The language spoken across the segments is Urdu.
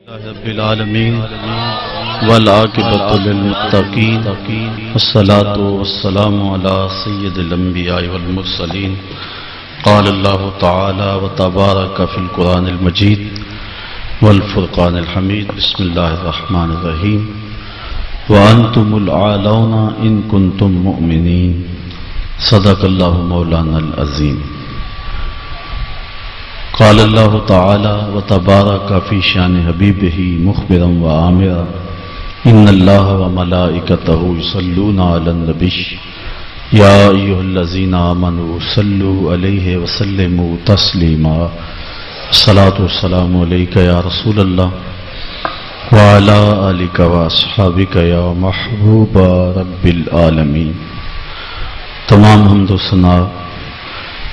رب العالمین والعاقبۃ للمتقین والصلاة والسلام علی سید الانبیاء والمرسلین قال اللہ تعالی وتبارک فی القرآن المجید والفرقان الحمید بسم اللہ الرحمن الرحیم وانتم العالون ان کنتم مؤمنین صدق اللہ مولانا العظیم قال اللہ تعالی وتبارک فی شان حبیبہ مخبرا وآمرا ان اللہ وملائکتہ یصلون علی النبی یا ایھا الذین آمنوا صلوا علیہ وسلموا تسلیما الصلاۃ والسلام علیک یا رسول اللہ وعلی آلک واصحابک یا محبوب رب العالمین۔ تمام حمد و ثنا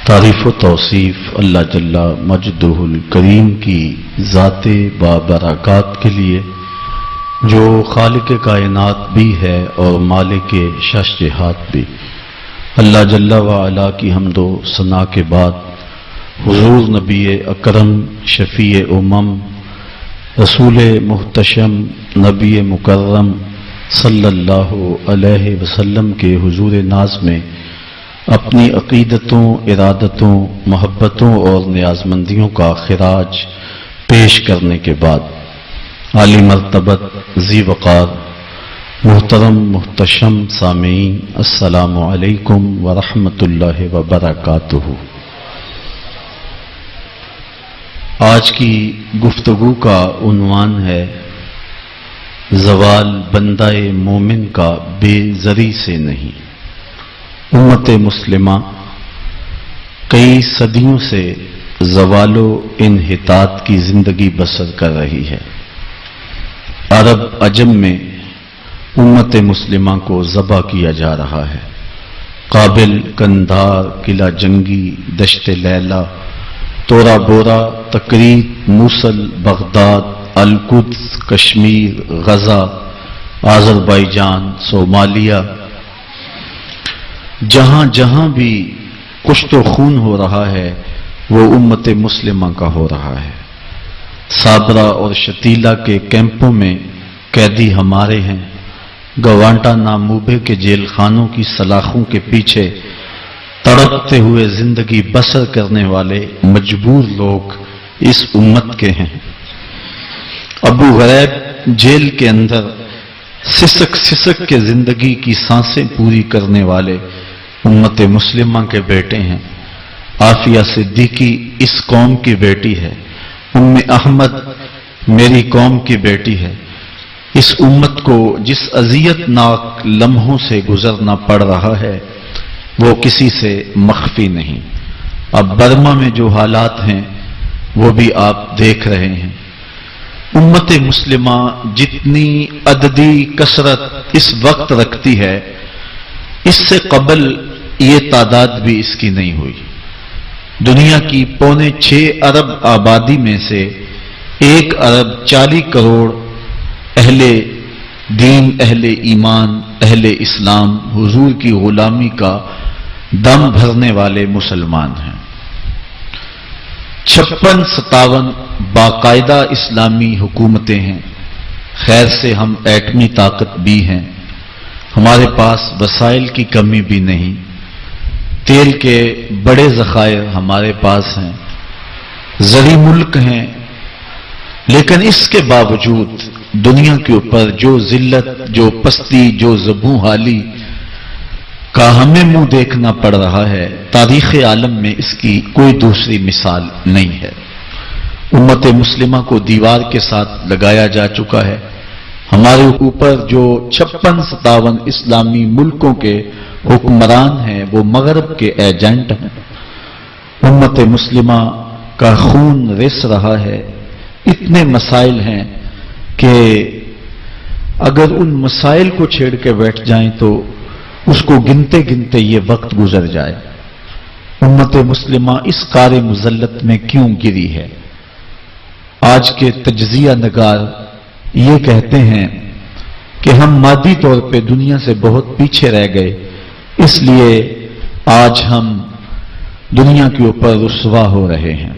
تعریف و توصیف اللہ جل مجدہ الکریم کی ذات بابرکات کے لیے جو خالق کائنات بھی ہے اور مالک شش جہات بھی۔ اللہ جل وعلا کی حمد و ثنا کے بعد حضور نبی اکرم شفیع امم رسول محتشم نبی مکرم صلی اللہ علیہ وسلم کے حضور ناز میں اپنی عقیدتوں، ارادتوں، محبتوں اور نیازمندیوں کا خراج پیش کرنے کے بعد عالی مرتبت ذی وقار محترم محتشم سامعین السلام علیکم ورحمۃ اللہ وبرکاتہ۔ آج کی گفتگو کا عنوان ہے زوال بندہ مومن کا بے زری سے نہیں۔ امت مسلمہ کئی صدیوں سے زوال و انحطاط کی زندگی بسر کر رہی ہے۔ عرب عجم میں امت مسلمہ کو ذبح کیا جا رہا ہے۔ قابل، قندھار، قلعہ جنگی، دشت لیلہ، تورا بورا، تکریت، موصل، بغداد، القدس، کشمیر، غزہ، آذربائیجان، صومالیہ، جہاں جہاں بھی کشت و خون ہو رہا ہے وہ امت مسلمہ کا ہو رہا ہے۔ صابرا اور شتیلا کے کیمپوں میں قیدی ہمارے ہیں۔ گوانٹا ناموبے کے جیل خانوں کی سلاخوں کے پیچھے تڑپتے ہوئے زندگی بسر کرنے والے مجبور لوگ اس امت کے ہیں۔ ابو غریب جیل کے اندر سسک سسک کے زندگی کی سانسیں پوری کرنے والے امت مسلمہ کے بیٹے ہیں۔ عافیہ صدیقی اس قوم کی بیٹی ہے۔ ام احمد میری قوم کی بیٹی ہے۔ اس امت کو جس اذیت ناک لمحوں سے گزرنا پڑ رہا ہے وہ کسی سے مخفی نہیں۔ اب برما میں جو حالات ہیں وہ بھی آپ دیکھ رہے ہیں۔ امت مسلمہ جتنی عددی کثرت اس وقت رکھتی ہے اس سے قبل یہ تعداد بھی اس کی نہیں ہوئی۔ دنیا کی 6.25 ارب آبادی میں سے 1 ارب 40 کروڑ اہل دین، اہل ایمان، اہل اسلام، حضور کی غلامی کا دم بھرنے والے مسلمان ہیں۔ 56-57 باقاعدہ اسلامی حکومتیں ہیں۔ خیر سے ہم ایٹمی طاقت بھی ہیں۔ ہمارے پاس وسائل کی کمی بھی نہیں۔ تیل کے بڑے ذخائر ہمارے پاس ہیں۔ زرعی ملک ہیں، لیکن اس کے باوجود دنیا کے اوپر جو ذلت، جو پستی، جو زبوں حالی کا ہمیں منہ دیکھنا پڑ رہا ہے تاریخ عالم میں اس کی کوئی دوسری مثال نہیں ہے۔ امت مسلمہ کو دیوار کے ساتھ لگایا جا چکا ہے۔ ہمارے اوپر جو 56-57 اسلامی ملکوں کے حکمران ہیں وہ مغرب کے ایجنٹ ہیں۔ امت مسلمہ کا خون رس رہا ہے۔ اتنے مسائل ہیں کہ اگر ان مسائل کو چھیڑ کے بیٹھ جائیں تو اس کو گنتے گنتے یہ وقت گزر جائے۔ امت مسلمہ اس کار مذلت میں کیوں گری ہے؟ آج کے تجزیہ نگار یہ کہتے ہیں کہ ہم مادی طور پہ دنیا سے بہت پیچھے رہ گئے، اس لیے آج ہم دنیا کے اوپر رسوا ہو رہے ہیں۔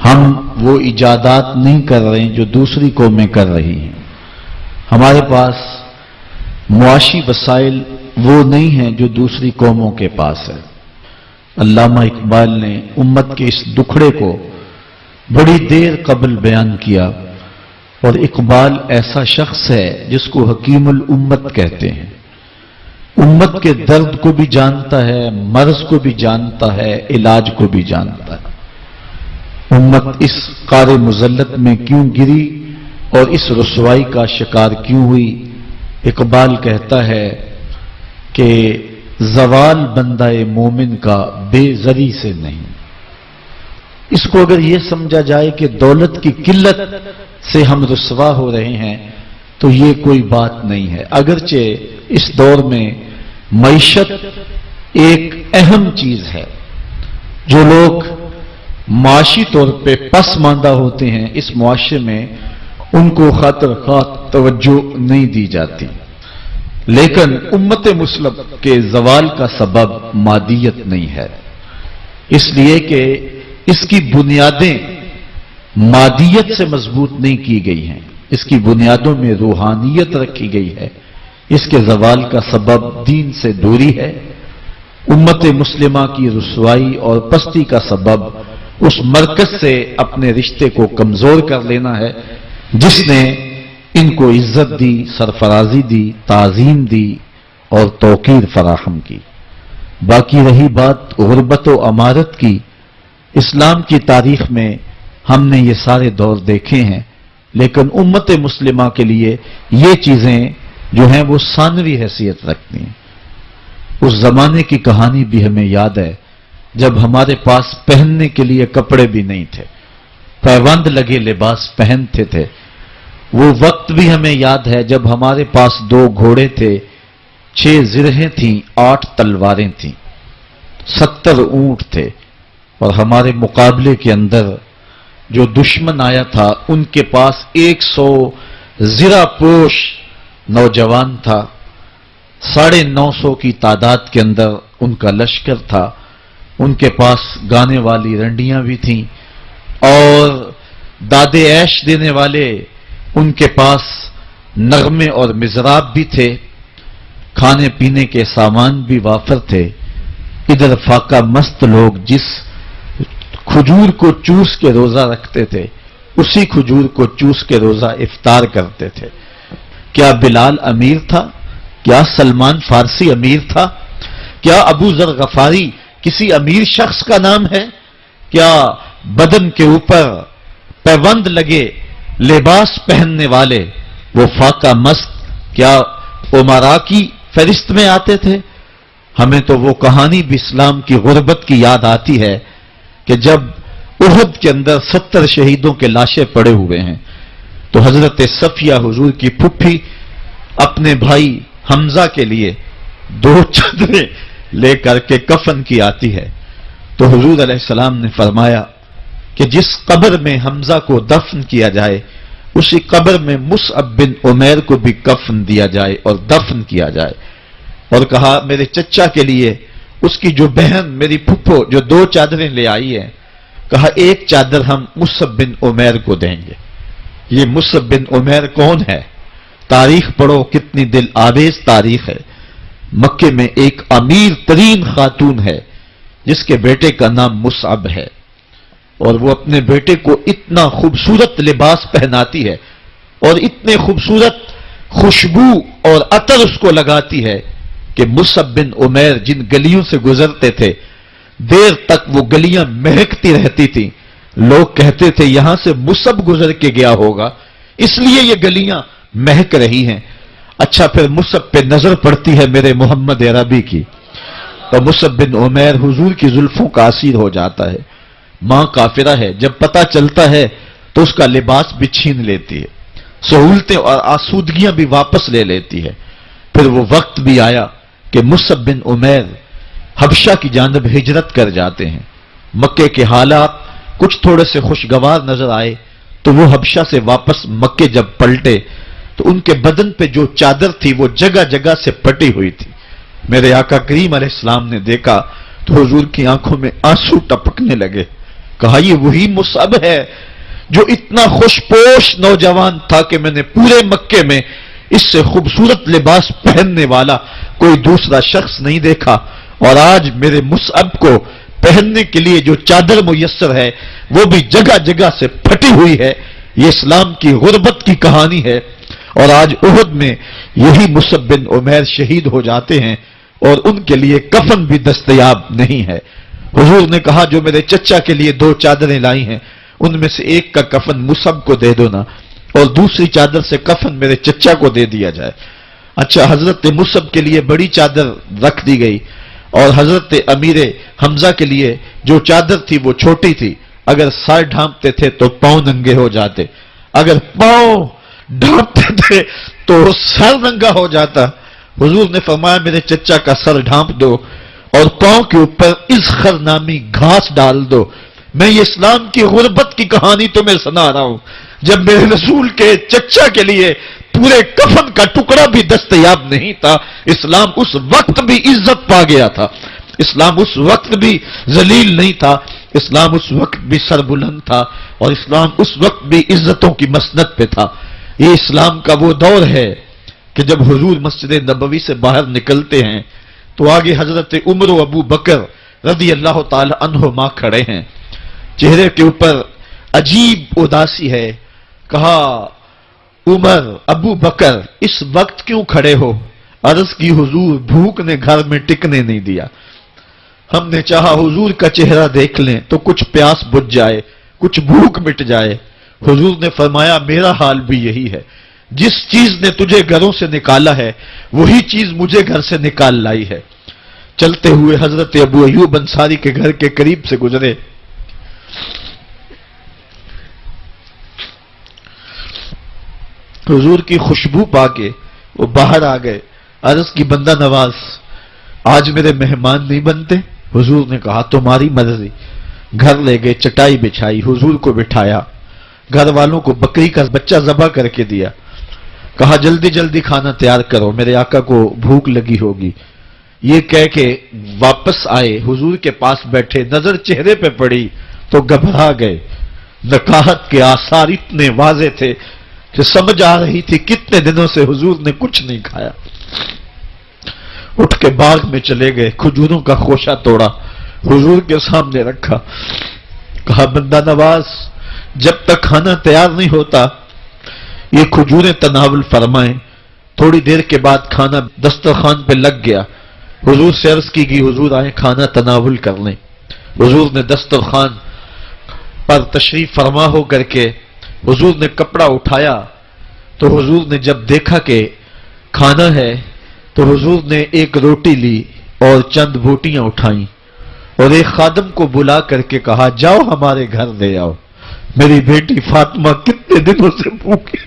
ہم وہ ایجادات نہیں کر رہے ہیں جو دوسری قومیں کر رہی ہیں. ہمارے پاس معاشی وسائل وہ نہیں ہیں جو دوسری قوموں کے پاس ہے. علامہ اقبال نے امت کے اس دکھڑے کو بڑی دیر قبل بیان کیا، اور اقبال ایسا شخص ہے جس کو حکیم الامت کہتے ہیں. امت کے درد کو بھی جانتا ہے، مرض کو بھی جانتا ہے، علاج کو بھی جانتا ہے. امت اس قار مذلت میں کیوں گری اور اس رسوائی کا شکار کیوں ہوئی؟ اقبال کہتا ہے کہ زوال بندہ مومن کا بے زری سے نہیں. اس کو اگر یہ سمجھا جائے کہ دولت کی قلت سے ہم رسوا ہو رہے ہیں تو یہ کوئی بات نہیں ہے. اگرچہ اس دور میں معیشت ایک اہم چیز ہے. جو لوگ معاشی طور پہ پسماندہ ہوتے ہیں اس معاشرے میں ان کو خاطر خواہ توجہ نہیں دی جاتی، لیکن امت مسلم کے زوال کا سبب مادیت نہیں ہے. اس لیے کہ اس کی بنیادیں مادیت سے مضبوط نہیں کی گئی ہیں، اس کی بنیادوں میں روحانیت رکھی گئی ہے. اس کے زوال کا سبب دین سے دوری ہے. امت مسلمہ کی رسوائی اور پستی کا سبب اس مرکز سے اپنے رشتے کو کمزور کر لینا ہے جس نے ان کو عزت دی، سرفرازی دی، تعظیم دی اور توقیر فراہم کی. باقی رہی بات غربت و امارت کی، اسلام کی تاریخ میں ہم نے یہ سارے دور دیکھے ہیں، لیکن امت مسلمہ کے لیے یہ چیزیں جو ہیں وہ ثانوی حیثیت رکھتی ہیں. اس زمانے کی کہانی بھی ہمیں یاد ہے جب ہمارے پاس پہننے کے لیے کپڑے بھی نہیں تھے، پیوند لگے لباس پہنتے تھے. وہ وقت بھی ہمیں یاد ہے جب ہمارے پاس 2 گھوڑے تھے، 6 زرہیں تھیں، 8 تلواریں تھیں، 70 اونٹ تھے، اور ہمارے مقابلے کے اندر جو دشمن آیا تھا ان کے پاس 100 زرہ پوش نوجوان تھا. 950 کی تعداد کے اندر ان کا لشکر تھا. ان کے پاس گانے والی رنڈیاں بھی تھیں اور دادے عیش دینے والے ان کے پاس نغمے اور مزراب بھی تھے. کھانے پینے کے سامان بھی وافر تھے. ادھر فاقہ مست لوگ جس کھجور کو چوس کے روزہ رکھتے تھے اسی کھجور کو چوس کے روزہ افطار کرتے تھے. کیا بلال امیر تھا؟ کیا سلمان فارسی امیر تھا؟ کیا ابو ذر غفاری کسی امیر شخص کا نام ہے؟ کیا بدن کے اوپر پیوند لگے لباس پہننے والے وہ فاقہ مست کیا امراء کی فہرست میں آتے تھے؟ ہمیں تو وہ کہانی بھی اسلام کی غربت کی یاد آتی ہے کہ جب احد کے اندر 70 شہیدوں کے لاشیں پڑے ہوئے ہیں تو حضرت صفیہ حضور کی پھپھی اپنے بھائی حمزہ کے لیے 2 چادریں لے کر کے کفن کی آتی ہے. تو حضور علیہ السلام نے فرمایا کہ جس قبر میں حمزہ کو دفن کیا جائے اسی قبر میں مصعب بن عمیر کو بھی کفن دیا جائے اور دفن کیا جائے. اور کہا میرے چچا کے لیے اس کی جو بہن میری پھپھو جو 2 چادریں لے آئی ہیں، کہا 1 چادر ہم مصعب بن عمیر کو دیں گے. یہ مصعب بن عمیر کون ہے؟ تاریخ پڑھو، کتنی دل آویز تاریخ ہے. مکے میں ایک امیر ترین خاتون ہے جس کے بیٹے کا نام مصعب ہے، اور وہ اپنے بیٹے کو اتنا خوبصورت لباس پہناتی ہے اور اتنے خوبصورت خوشبو اور عطر اس کو لگاتی ہے کہ مصعب بن عمیر جن گلیوں سے گزرتے تھے دیر تک وہ گلیاں مہکتی رہتی تھیں. لوگ کہتے تھے یہاں سے مصعب گزر کے گیا ہوگا اس لیے یہ گلیاں مہک رہی ہیں. اچھا پھر مصعب پہ نظر پڑتی ہے میرے محمد عربی کی تو مصعب بن عمیر حضور کی زلفوں کا اسیر ہو جاتا ہے. ماں کافرہ ہے، جب پتہ چلتا ہے تو اس کا لباس بھی چھین لیتی ہے، سہولتیں اور آسودگیاں بھی واپس لے لیتی ہے. پھر وہ وقت بھی آیا کہ مصعب بن عمیر حبشہ کی جانب ہجرت کر جاتے ہیں. مکے کے حالات کچھ تھوڑے سے خوشگوار نظر آئے تو وہ حبشہ سے واپس مکے جب پلٹے تو ان کے بدن پہ جو چادر تھی وہ جگہ جگہ سے پٹی ہوئی تھی. میرے آقا کریم علیہ السلام نے دیکھا تو حضور کی آنکھوں میں آنسو ٹپکنے لگے. کہا یہ وہی مصعب ہے جو اتنا خوش پوش نوجوان تھا کہ میں نے پورے مکے میں اس سے خوبصورت لباس پہننے والا کوئی دوسرا شخص نہیں دیکھا، اور آج میرے مصعب کو پہننے کے لیے جو چادر میسر ہے وہ بھی جگہ جگہ سے پھٹی ہوئی ہے۔ یہ اسلام کی غربت کی کہانی ہے، اور آج احد میں یہی مصعب بن عمیر شہید ہو جاتے ہیں اور ان کے لیے کفن بھی دستیاب نہیں ہے۔ حضور نے کہا جو میرے چچا کے لیے 2 چادریں لائی ہیں ان میں سے ایک کا کفن مصعب کو دے دو نا، اور دوسری چادر سے کفن میرے چچا کو دے دیا جائے۔ اچھا، حضرت مصعب کے لیے بڑی چادر رکھ دی گئی، اور حضرت امیر حمزہ کے لیے جو چادر تھی وہ چھوٹی تھی، اگر سر ڈھانپتے تھے تو پاؤں ننگے ہو جاتے، اگر پاؤں ڈھانپتے تھے تو سر ننگا ہو جاتا۔ حضور نے فرمایا میرے چچا کا سر ڈھانپ دو اور پاؤں کے اوپر اذخر نامی گھاس ڈال دو۔ میں یہ اسلام کی غربت کی کہانی تمہیں سنا رہا ہوں، جب میرے رسول کے چچا کے لیے پورے کفن کا ٹکڑا بھی دستیاب نہیں تھا، اسلام اس وقت بھی عزت پا گیا تھا، اسلام اس وقت بھی ذلیل نہیں تھا، اسلام اس وقت بھی سربلند تھا، اور اسلام اس وقت بھی عزتوں کی مسند پہ تھا۔ یہ اسلام کا وہ دور ہے کہ جب حضور مسجد نبوی سے باہر نکلتے ہیں تو آگے حضرت عمر و ابو بکر رضی اللہ تعالی عنہما کھڑے ہیں، چہرے کے اوپر عجیب اداسی ہے۔ کہا عمر، ابو بکر اس وقت کیوں کھڑے ہو؟ عرض کی حضور بھوک نے گھر میں ٹکنے نہیں دیا، ہم نے چاہا حضور کا چہرہ دیکھ لیں تو کچھ پیاس بجھ جائے، کچھ بھوک مٹ جائے۔ حضور نے فرمایا میرا حال بھی یہی ہے، جس چیز نے تجھے گھروں سے نکالا ہے وہی چیز مجھے گھر سے نکال لائی ہے۔ چلتے ہوئے حضرت ابو ایوب انصاری کے گھر کے قریب سے گزرے، حضور کی خوشبو پا کے وہ باہر آ گئے۔ عرض کی بندہ نواز آج میرے مہمان نہیں بنتے؟ حضور نے کہا تمہاری مرضی۔ گھر لے گئے، چٹائی بچھائی، حضور کو بٹھایا، گھر والوں کو بکری کا بچہ ذبح کر کے دیا، کہا جلدی جلدی کھانا تیار کرو، میرے آقا کو بھوک لگی ہوگی۔ یہ کہہ کے واپس آئے، حضور کے پاس بیٹھے، نظر چہرے پہ پڑی تو گھبرا گئے۔ نکاحت کے آثار اتنے واضح تھے کہ سمجھ آ رہی تھی کتنے دنوں سے حضور نے کچھ نہیں کھایا۔ اٹھ کے باغ میں چلے گئے، کھجوروں کا خوشہ توڑا، حضور کے سامنے رکھا، کہا بندہ نواز جب تک کھانا تیار نہیں ہوتا یہ کھجوریں تناول فرمائیں۔ تھوڑی دیر کے بعد کھانا دسترخوان پہ لگ گیا، حضور سے عرض کی گئی حضور آئیں کھانا تناول کر لیں۔ حضور نے دسترخوان پر تشریف فرما ہو کر کے حضور نے کپڑا اٹھایا تو حضور نے جب دیکھا کہ کھانا ہے تو حضور نے ایک روٹی لی اور چند بوٹیاں اٹھائیں اور ایک خادم کو بلا کر کے کہا جاؤ ہمارے گھر لے آؤ، میری بیٹی فاطمہ کتنے دنوں سے بھوکی۔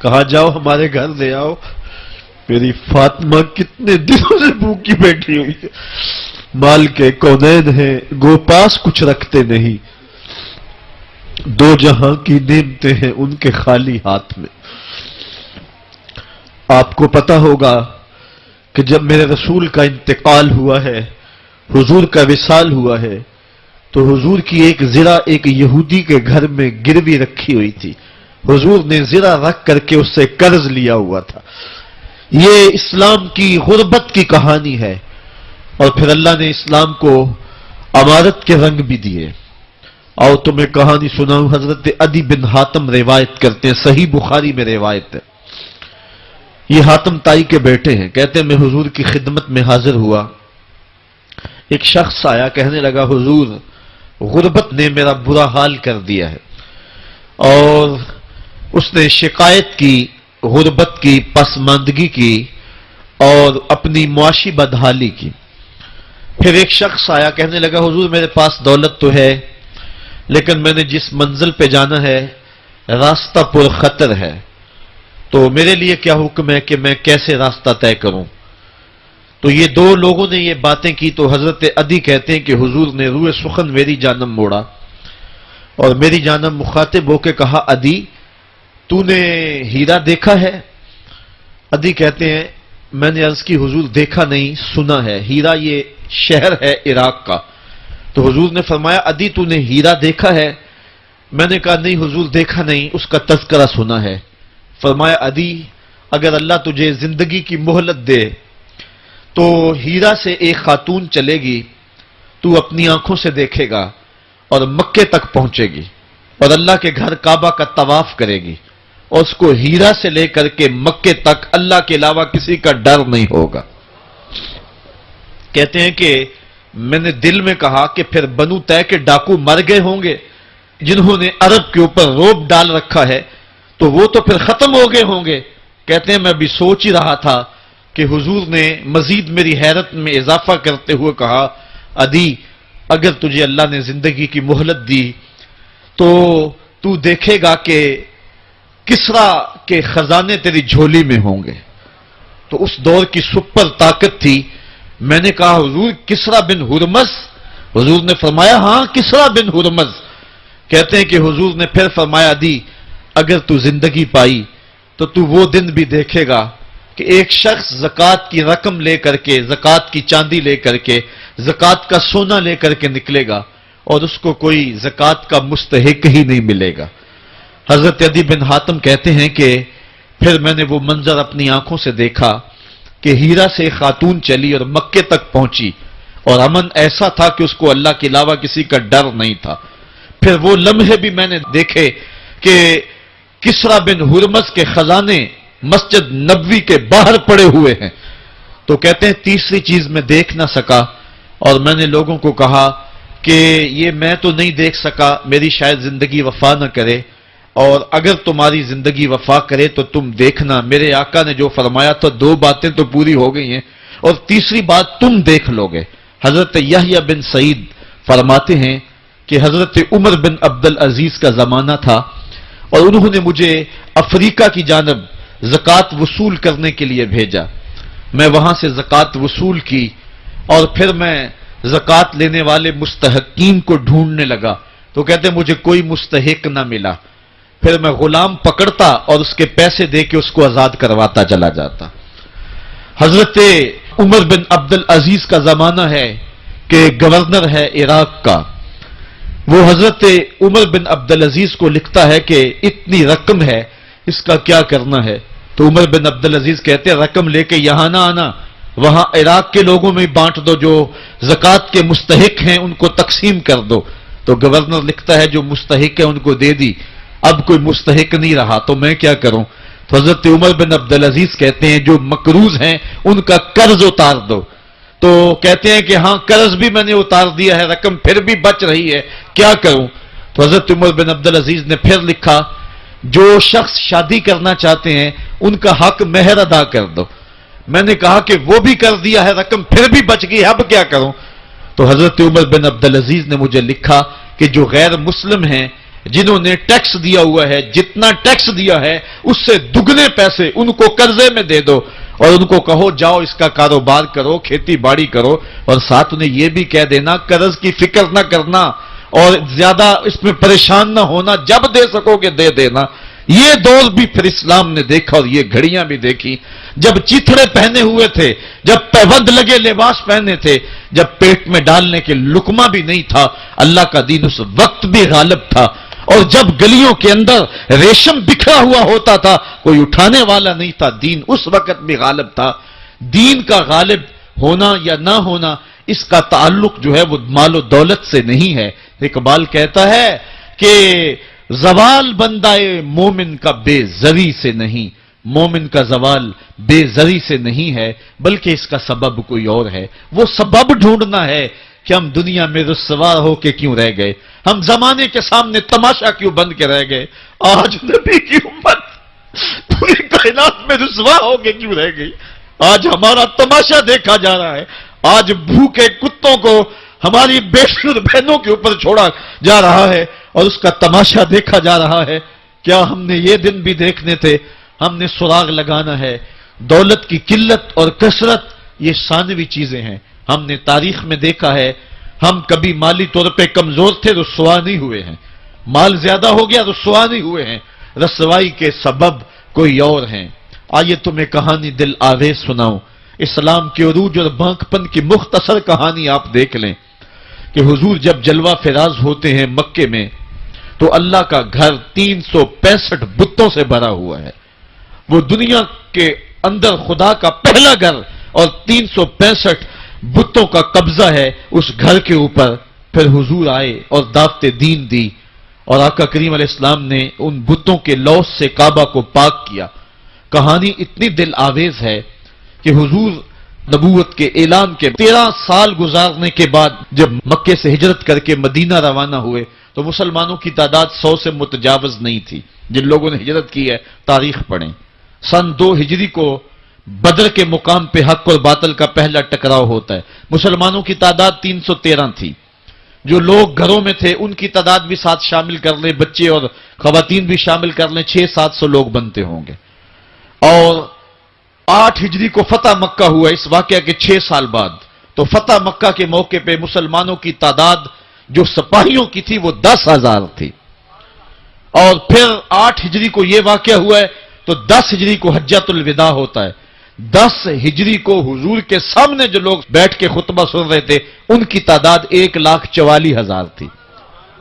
کہا جاؤ ہمارے گھر لے آؤ، میری فاطمہ کتنے دنوں سے بھوکی بیٹھی ہوئی ہے۔ مال کے کونین ہیں گو پاس کچھ رکھتے نہیں، دو جہاں کی نعمتیں ہیں ان کے خالی ہاتھ میں۔ آپ کو پتا ہوگا کہ جب میرے رسول کا انتقال ہوا ہے، حضور کا وصال ہوا ہے، تو حضور کی ایک زرہ ایک یہودی کے گھر میں گروی رکھی ہوئی تھی، حضور نے زرہ رکھ کر کے اس سے قرض لیا ہوا تھا۔ یہ اسلام کی غربت کی کہانی ہے، اور پھر اللہ نے اسلام کو امارت کے رنگ بھی دیے۔ اور تمہیں کہانی سناؤں، حضرت عدی بن حاتم روایت کرتے ہیں، صحیح بخاری میں روایت ہے، یہ حاتم تائی کے بیٹے ہیں، کہتے ہیں میں حضور کی خدمت میں حاضر ہوا، ایک شخص آیا کہنے لگا حضور غربت نے میرا برا حال کر دیا ہے، اور اس نے شکایت کی غربت کی، پسماندگی کی اور اپنی معاشی بدحالی کی۔ پھر ایک شخص آیا کہنے لگا حضور میرے پاس دولت تو ہے لیکن میں نے جس منزل پہ جانا ہے راستہ پر خطر ہے، تو میرے لیے کیا حکم ہے کہ میں کیسے راستہ طے کروں؟ تو یہ دو لوگوں نے یہ باتیں کی تو حضرت عدی کہتے ہیں کہ حضور نے روئے سخن میری جانب موڑا اور میری جانب مخاطب ہو کے کہا، عدی تو نے ہیرا دیکھا ہے؟ عدی کہتے ہیں میں نے عرض کی حضور دیکھا نہیں، سنا ہے۔ ہیرا یہ شہر ہے عراق کا۔ تو حضور نے فرمایا، عدی تو نے ہیرا دیکھا ہے؟ میں نے کہا نہیں حضور دیکھا نہیں، اس کا تذکرہ سنا ہے۔ فرمایا، عدی اگر اللہ تجھے زندگی کی مہلت دے تو ہیرا سے ایک خاتون چلے گی، تو اپنی آنکھوں سے دیکھے گا اور مکے تک پہنچے گی اور اللہ کے گھر کعبہ کا طواف کرے گی اور اس کو ہیرا سے لے کر کے مکے تک اللہ کے علاوہ کسی کا ڈر نہیں ہوگا۔ کہتے ہیں کہ میں نے دل میں کہا کہ پھر بنو طے کے ڈاکو مر گئے ہوں گے جنہوں نے عرب کے اوپر روب ڈال رکھا ہے، تو وہ تو پھر ختم ہو گئے ہوں گے۔ کہتے ہیں میں بھی سوچ ہی رہا تھا کہ حضور نے مزید میری حیرت میں اضافہ کرتے ہوئے کہا، عدی اگر تجھے اللہ نے زندگی کی مہلت دی تو دیکھے گا کہ کسرا کے خزانے تیری جھولی میں ہوں گے۔ تو اس دور کی سپر طاقت تھی۔ میں نے کہا حضور کسرا بن ہرمز؟ حضور نے فرمایا ہاں کسرا بن ہرمز۔ کہتے ہیں کہ حضور نے پھر فرمایا، عدی اگر تو زندگی پائی تو وہ دن بھی دیکھے گا کہ ایک شخص زکوٰۃ کی رقم لے کر کے، زکوٰۃ کی چاندی لے کر کے، زکوٰۃ کا سونا لے کر کے نکلے گا اور اس کو کوئی زکوٰۃ کا مستحق ہی نہیں ملے گا۔ حضرت عدی بن حاتم کہتے ہیں کہ پھر میں نے وہ منظر اپنی آنکھوں سے دیکھا کہ ہیرا سے خاتون چلی اور مکے تک پہنچی اور امن ایسا تھا کہ اس کو اللہ کے علاوہ کسی کا ڈر نہیں تھا۔ پھر وہ لمحے بھی میں نے دیکھے کہ کسرا بن ہرمز کے خزانے مسجد نبوی کے باہر پڑے ہوئے ہیں۔ تو کہتے ہیں تیسری چیز میں دیکھ نہ سکا اور میں نے لوگوں کو کہا کہ یہ میں تو نہیں دیکھ سکا، میری شاید زندگی وفا نہ کرے، اور اگر تمہاری زندگی وفا کرے تو تم دیکھنا میرے آقا نے جو فرمایا تھا دو باتیں تو پوری ہو گئی ہیں اور تیسری بات تم دیکھ لو گے۔ حضرت یحییٰ بن سعید فرماتے ہیں کہ حضرت عمر بن عبدالعزیز کا زمانہ تھا اور انہوں نے مجھے افریقہ کی جانب زکوٰۃ وصول کرنے کے لیے بھیجا۔ میں وہاں سے زکوٰۃ وصول کی اور پھر میں زکوٰۃ لینے والے مستحقین کو ڈھونڈنے لگا تو کہتے مجھے کوئی مستحق نہ ملا۔ پھر میں غلام پکڑتا اور اس کے پیسے دے کے اس کو آزاد کرواتا چلا جاتا۔ حضرت عمر بن عبدالعزیز کا زمانہ ہے کہ گورنر ہے عراق کا، وہ حضرت عمر بن عبدالعزیز کو لکھتا ہے کہ اتنی رقم ہے، اس کا کیا کرنا ہے؟ تو عمر بن عبدالعزیز کہتے ہیں رقم لے کے یہاں نہ آنا، وہاں عراق کے لوگوں میں بانٹ دو، جو زکوٰۃ کے مستحق ہیں ان کو تقسیم کر دو۔ تو گورنر لکھتا ہے جو مستحق ہے ان کو دے دی، اب کوئی مستحق نہیں رہا تو میں کیا کروں؟ تو حضرت عمر بن عبدالعزیز کہتے ہیں جو مقروض ہیں ان کا قرض اتار دو۔ تو کہتے ہیں کہ ہاں قرض بھی میں نے اتار دیا ہے، رقم پھر بھی بچ رہی ہے، کیا کروں؟ تو حضرت عمر بن عبدالعزیز نے پھر لکھا جو شخص شادی کرنا چاہتے ہیں ان کا حق مہر ادا کر دو۔ میں نے کہا کہ وہ بھی کر دیا ہے، رقم پھر بھی بچ گئی، اب کیا کروں؟ تو حضرت عمر بن عبدالعزیز نے مجھے لکھا کہ جو غیر مسلم ہیں جنہوں نے ٹیکس دیا ہوا ہے، جتنا ٹیکس دیا ہے اس سے دگنے پیسے ان کو قرضے میں دے دو اور ان کو کہو جاؤ اس کا کاروبار کرو، کھیتی باڑی کرو، اور ساتھ انہیں یہ بھی کہہ دینا قرض کی فکر نہ کرنا اور زیادہ اس میں پریشان نہ ہونا، جب دے سکو گے دے دینا۔ یہ دور بھی پھر اسلام نے دیکھا اور یہ گھڑیاں بھی دیکھی، جب چیتھڑے پہنے ہوئے تھے، جب پیوند لگے لباس پہنے تھے، جب پیٹ میں ڈالنے کے لقمہ بھی نہیں تھا، اللہ کا دین اس وقت بھی غالب تھا، اور جب گلیوں کے اندر ریشم بکھرا ہوا ہوتا تھا کوئی اٹھانے والا نہیں تھا، دین اس وقت بھی غالب تھا۔ دین کا غالب ہونا یا نہ ہونا اس کا تعلق جو ہے وہ مال و دولت سے نہیں ہے۔ اقبال کہتا ہے کہ زوال بندہ مومن کا بے زری سے نہیں، مومن کا زوال بے زری سے نہیں ہے بلکہ اس کا سبب کوئی اور ہے۔ وہ سبب ڈھونڈنا ہے کہ ہم دنیا میں رسوا ہو کے کیوں رہ گئے، ہم زمانے کے سامنے تماشا کیوں بن کے رہ گئے، آج نبی کی امت پوری کائنات میں رسوا ہو کے کیوں رہ گئی، آج ہمارا تماشا دیکھا جا رہا ہے، آج بھوکے کتوں کو ہماری بیٹی اور بہنوں کے اوپر چھوڑا جا رہا ہے اور اس کا تماشا دیکھا جا رہا ہے۔ کیا ہم نے یہ دن بھی دیکھنے تھے؟ ہم نے سراغ لگانا ہے. دولت کی قلت اور کثرت یہ ثانوی چیزیں ہیں. ہم نے تاریخ میں دیکھا ہے ہم کبھی مالی طور پہ کمزور تھے، رسوا نہیں ہوئے ہیں. مال زیادہ ہو گیا، رسوا نہیں ہوئے ہیں. رسوائی کے سبب کوئی اور ہیں. آئیے تمہیں کہانی دل آویز سناؤں. اسلام کے عروج اور بانک پن کی مختصر کہانی آپ دیکھ لیں کہ حضور جب جلوہ فراز ہوتے ہیں مکے میں تو اللہ کا گھر 365 بتوں سے بھرا ہوا ہے. وہ دنیا کے اندر خدا کا پہلا گھر اور 365 بتوں کا قبضہ ہے اس گھر کے اوپر. پھر حضور آئے اور دعوت دین دی اور آقا کریم علیہ السلام نے ان بتوں کے لوث سے کعبہ کو پاک کیا. کہانی اتنی دل آویز ہے کہ حضور نبوت کے اعلان کے 13 سال گزارنے کے بعد جب مکے سے ہجرت کر کے مدینہ روانہ ہوئے تو مسلمانوں کی تعداد 100 سے متجاوز نہیں تھی. جن لوگوں نے ہجرت کی ہے تاریخ پڑھیں. سن 2 ہجری کو بدر کے مقام پہ حق اور باطل کا پہلا ٹکراؤ ہوتا ہے. مسلمانوں کی تعداد 313 تھی. جو لوگ گھروں میں تھے ان کی تعداد بھی ساتھ شامل کر لیں، بچے اور خواتین بھی شامل کر لیں، 600-700 لوگ بنتے ہوں گے. اور 8 ہجری کو فتح مکہ ہوا اس واقعہ کے 6 سال بعد. تو فتح مکہ کے موقع پہ مسلمانوں کی تعداد جو سپاہیوں کی تھی وہ 10,000 تھی. اور پھر 8 ہجری کو یہ واقعہ ہوا ہے تو 10 ہجری کو حجۃ الوداع ہوتا ہے. 10 ہجری کو حضور کے سامنے جو لوگ بیٹھ کے خطبہ سن رہے تھے ان کی تعداد 1,44,000 تھی.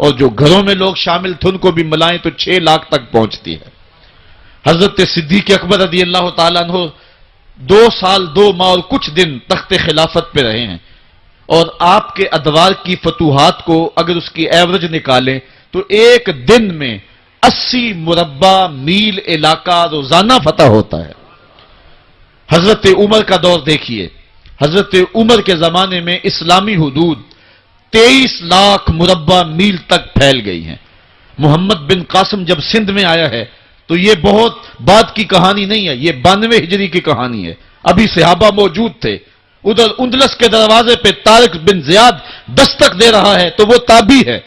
اور جو گھروں میں لوگ شامل تھے ان کو بھی ملائیں تو 6 لاکھ تک پہنچتی ہے. حضرت صدیق اکبر رضی اللہ تعالیٰ عنہ 2 سال 2 ماہ اور کچھ دن تخت خلافت پہ رہے ہیں. اور آپ کے ادوار کی فتوحات کو اگر اس کی ایوریج نکالیں تو ایک دن میں 80 مربع میل علاقہ روزانہ فتح ہوتا ہے. حضرت عمر کا دور دیکھیے. حضرت عمر کے زمانے میں اسلامی حدود 23 لاکھ مربع میل تک پھیل گئی ہیں. محمد بن قاسم جب سندھ میں آیا ہے تو یہ بہت بعد کی کہانی نہیں ہے، یہ 92 ہجری کی کہانی ہے. ابھی صحابہ موجود تھے. ادھر اندلس کے دروازے پہ طارق بن زیاد دستک دے رہا ہے تو وہ تابعی ہے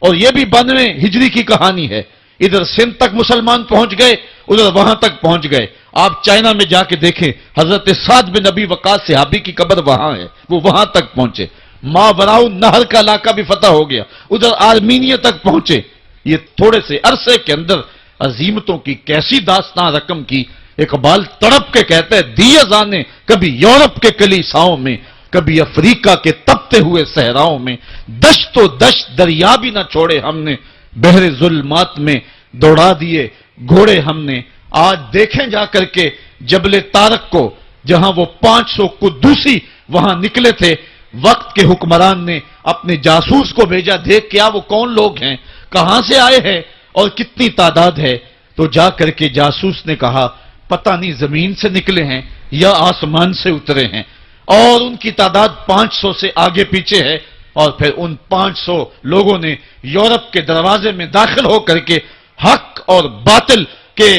اور یہ بھی 92 ہجری کی کہانی ہے. ادھر سندھ تک مسلمان پہنچ گئے، ادھر وہاں تک پہنچ گئے. آپ چائنا میں جا کے دیکھیں حضرت سعد بن ابی وقاص صحابی کی قبر وہاں ہے، وہ وہاں تک پہنچے. ماوراء نہر کا علاقہ بھی فتح ہو گیا، ادھر آرمینیا تک پہنچے. یہ تھوڑے سے عرصے کے اندر عظیمتوں کی کیسی داستان رقم کی. اقبال تڑپ کے کہتا ہے دیے جانے کبھی یورپ کے کلیساؤں میں، کبھی افریقہ کے تپتے ہوئے صحراؤں میں. دشت و دشت دریا بھی نہ چھوڑے ہم نے، بحر ظلمات میں دوڑا دیے گھوڑے ہم نے. آج دیکھیں جا کر کے جبل طارق کو، جہاں وہ 500 قدوسی وہاں نکلے تھے. وقت کے حکمران نے اپنے جاسوس کو بھیجا، دیکھ کیا وہ کون لوگ ہیں، کہاں سے آئے ہیں اور کتنی تعداد ہے. تو جا کر کے جاسوس نے کہا پتہ نہیں زمین سے نکلے ہیں یا آسمان سے اترے ہیں. اور ان کی تعداد 500 سے آگے پیچھے ہے. اور پھر ان 500 لوگوں نے یورپ کے دروازے میں داخل ہو کر کے حق اور باطل کے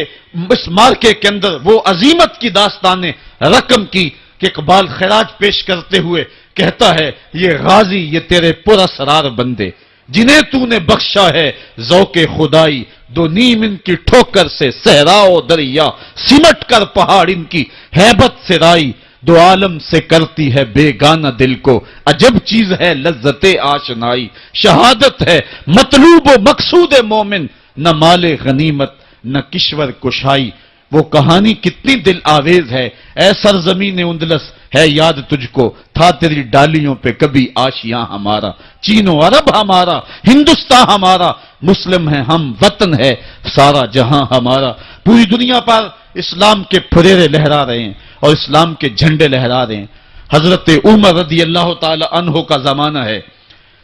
اس مارکے کے اندر وہ عظیمت کی داستانیں رقم کی کہ اقبال خراج پیش کرتے ہوئے کہتا ہے یہ غازی یہ تیرے پراسرار بندے جنہیں تو نے بخشا ہے ذوق خدائی. 2 نیم ان کی ٹھوکر سے صحرا و دریا، سمٹ کر پہاڑ ان کی ہیبت سے رائی. 2 عالم سے کرتی ہے بیگانہ دل کو، عجب چیز ہے لذت آشنائی. شہادت ہے مطلوب و مقصود مومن، نہ مال غنیمت نہ کشور کشائی. وہ کہانی کتنی دل آویز ہے. اے سرزمین اندلس ہے یاد تجھ کو، تھا تیری ڈالیوں پہ کبھی آشیاں ہمارا. چین و عرب ہمارا، ہندوستان ہمارا، مسلم ہے ہم، وطن ہے سارا جہاں ہمارا. پوری دنیا پر اسلام کے پھریرے لہرا رہے ہیں اور اسلام کے جھنڈے لہرا رہے ہیں. حضرت عمر رضی اللہ تعالی عنہ کا زمانہ ہے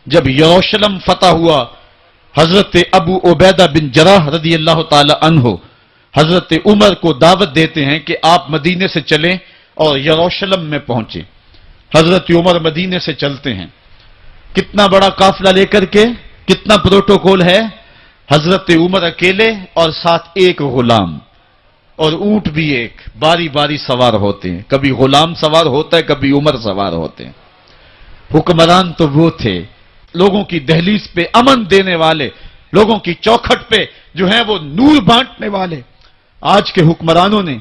جب یروشلم فتح ہوا. حضرت ابو عبیدہ بن جراح رضی اللہ تعالی عنہ حضرت عمر کو دعوت دیتے ہیں کہ آپ مدینے سے چلیں اور یروشلم میں پہنچیں. حضرت عمر مدینے سے چلتے ہیں. کتنا بڑا قافلہ لے کر کے، کتنا پروٹوکول ہے. حضرت عمر اکیلے اور ساتھ ایک غلام اور اونٹ بھی ایک، باری باری سوار ہوتے ہیں. کبھی غلام سوار ہوتا ہے، کبھی عمر سوار ہوتے ہیں. حکمران تو وہ تھے لوگوں کی دہلیز پہ امن دینے والے، لوگوں کی چوکھٹ پہ جو ہیں وہ نور بانٹنے والے. آج کے حکمرانوں نے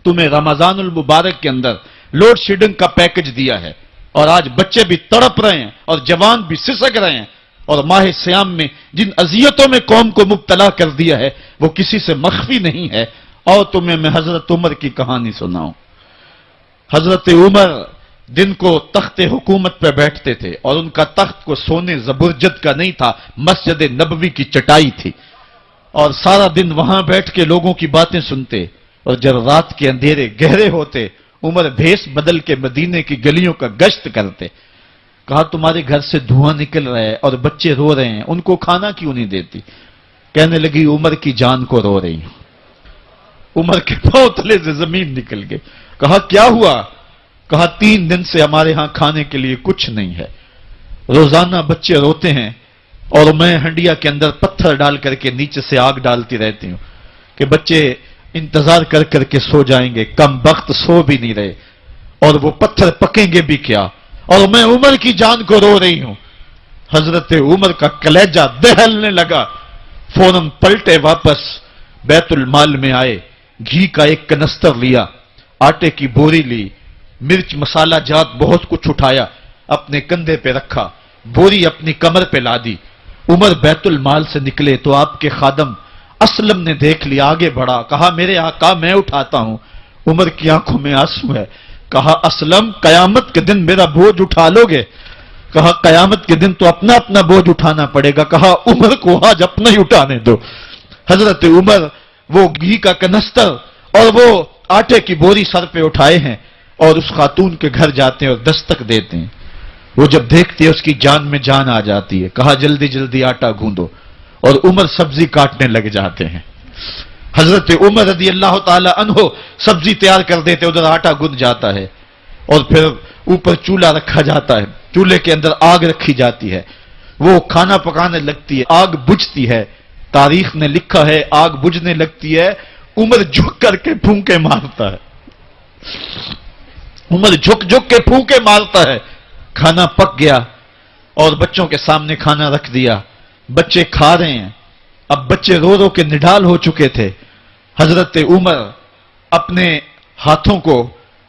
تمہیں رمضان المبارک کے اندر لوڈ شیڈنگ کا پیکج دیا ہے اور آج بچے بھی تڑپ رہے ہیں اور جوان بھی سسک رہے ہیں، اور ماہ سیام میں جن اذیتوں میں قوم کو مبتلا کر دیا ہے وہ کسی سے مخفی نہیں ہے۔ اور تمہیں میں حضرت عمر کی کہانی سناؤں۔ حضرت عمر دن کو تخت حکومت پہ بیٹھتے تھے اور ان کا تخت کو سونے زبرجد کا نہیں تھا، مسجد نبوی کی چٹائی تھی، اور سارا دن وہاں بیٹھ کے لوگوں کی باتیں سنتے، اور جب رات کے اندھیرے گہرے ہوتے عمر بھیس بدل کے مدینے کی گلیوں کا گشت کرتے۔ کہا تمہارے گھر سے دھواں نکل رہا ہے اور بچے رو رہے ہیں، ان کو کھانا کیوں نہیں دیتی؟ کہنے لگی عمر کی جان کو رو رہی ہوں۔ عمر کے پاؤں تلے سے زمین نکل گئی۔ کہا کیا ہوا؟ کہا 3 دن سے ہمارے ہاں کھانے کے لیے کچھ نہیں ہے، روزانہ بچے روتے ہیں اور میں ہنڈیا کے اندر پتھر ڈال کر کے نیچے سے آگ ڈالتی رہتی ہوں کہ بچے انتظار کر کر کے سو جائیں گے، کم وقت سو بھی نہیں رہے اور وہ پتھر پکیں گے بھی کیا، اور میں عمر کی جان کو رو رہی ہوں۔ حضرت عمر کا کلیجہ دہلنے لگا، فوراً پلٹے واپس بیت المال میں آئے، گھی کا ایک کنستر لیا، آٹے کی بوری لی، مرچ مسالہ جات بہت کچھ اٹھایا، اپنے کندھے پہ رکھا، بوری اپنی کمر پہ لا دی۔ عمر بیت المال سے نکلے تو آپ کے خادم اسلم نے دیکھ لیا، آگے بڑھا، کہا میرے آقا میں اٹھاتا ہوں۔ عمر کی آنکھوں میں آنسو ہے۔ کہا اسلم قیامت کے دن میرا بوجھ اٹھا لو گے؟ کہا قیامت کے دن تو اپنا اپنا بوجھ اٹھانا پڑے گا۔ کہا عمر کو آج اپنا ہی اٹھانے دو۔ حضرت عمر وہ گھی کا کنستر اور وہ آٹے کی بوری سر پہ اٹھائے ہیں اور اس خاتون کے گھر جاتے ہیں اور دستک دیتے ہیں۔ وہ جب دیکھتے ہیں اس کی جان میں جان آ جاتی ہے۔ کہا جلدی جلدی آٹا گوندو، اور عمر سبزی کاٹنے لگ جاتے ہیں۔ حضرت عمر رضی اللہ تعالی عنہ سبزی تیار کر دیتے، ادھر آٹا گند جاتا ہے، اور پھر اوپر چولہا رکھا جاتا ہے، چولہے کے اندر آگ رکھی جاتی ہے، وہ کھانا پکانے لگتی ہے، آگ بجھتی ہے۔ تاریخ نے لکھا ہے آگ بجھنے لگتی ہے، عمر جھک کر کے پھونکے مارتا ہے، عمر جھک جھک کے پھونکے مارتا ہے۔ کھانا پک گیا اور بچوں کے سامنے کھانا رکھ دیا، بچے کھا رہے ہیں۔ اب بچے رو رو کے نڈال ہو چکے تھے۔ حضرت عمر اپنے ہاتھوں کو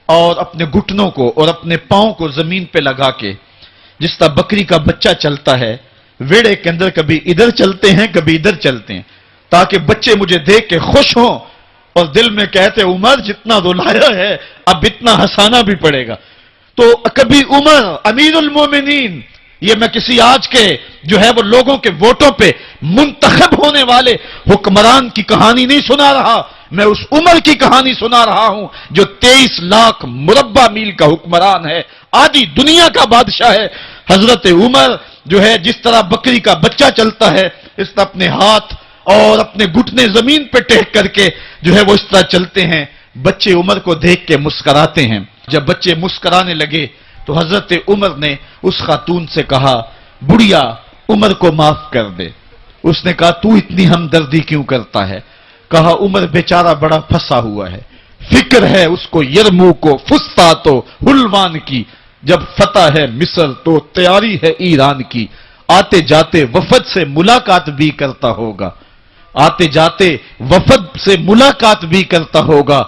اور اپنے گھٹنوں کو اور اپنے پاؤں کو زمین پہ لگا کے، جس طرح بکری کا بچہ چلتا ہے ویڑے کے اندر، کبھی ادھر چلتے ہیں کبھی ادھر چلتے ہیں، تاکہ بچے مجھے دیکھ کے خوش ہوں اور دل میں کہتے عمر جتنا رلایا ہے اب اتنا ہنسانا بھی پڑے گا۔ تو کبھی عمر امیر المومنین، یہ میں کسی آج کے جو ہے وہ لوگوں کے ووٹوں پہ منتخب ہونے والے حکمران کی کہانی نہیں سنا رہا، میں اس عمر کی کہانی سنا رہا ہوں جو 23 لاکھ مربع میل کا حکمران ہے، آدھی دنیا کا بادشاہ ہے۔ حضرت عمر جو ہے جس طرح بکری کا بچہ چلتا ہے اس طرح اپنے ہاتھ اور اپنے گھٹنے زمین پہ ٹیک کر کے جو ہے وہ اس طرح چلتے ہیں۔ بچے عمر کو دیکھ کے مسکراتے ہیں۔ جب بچے مسکرانے لگے تو حضرت عمر نے اس خاتون سے کہا بڑھیا عمر کو معاف کر دے۔ اس نے کہا تو اتنی ہمدردی کیوں کرتا ہے؟ کہا عمر بیچارہ بڑا پھنسا ہوا ہے، فکر ہے اس کو یرموک کو فسطاط و حلوان کی، جب فتح ہے مصر تو تیاری ہے ایران کی، آتے جاتے وفد سے ملاقات بھی کرتا ہوگا، آتے جاتے وفد سے ملاقات بھی کرتا ہوگا،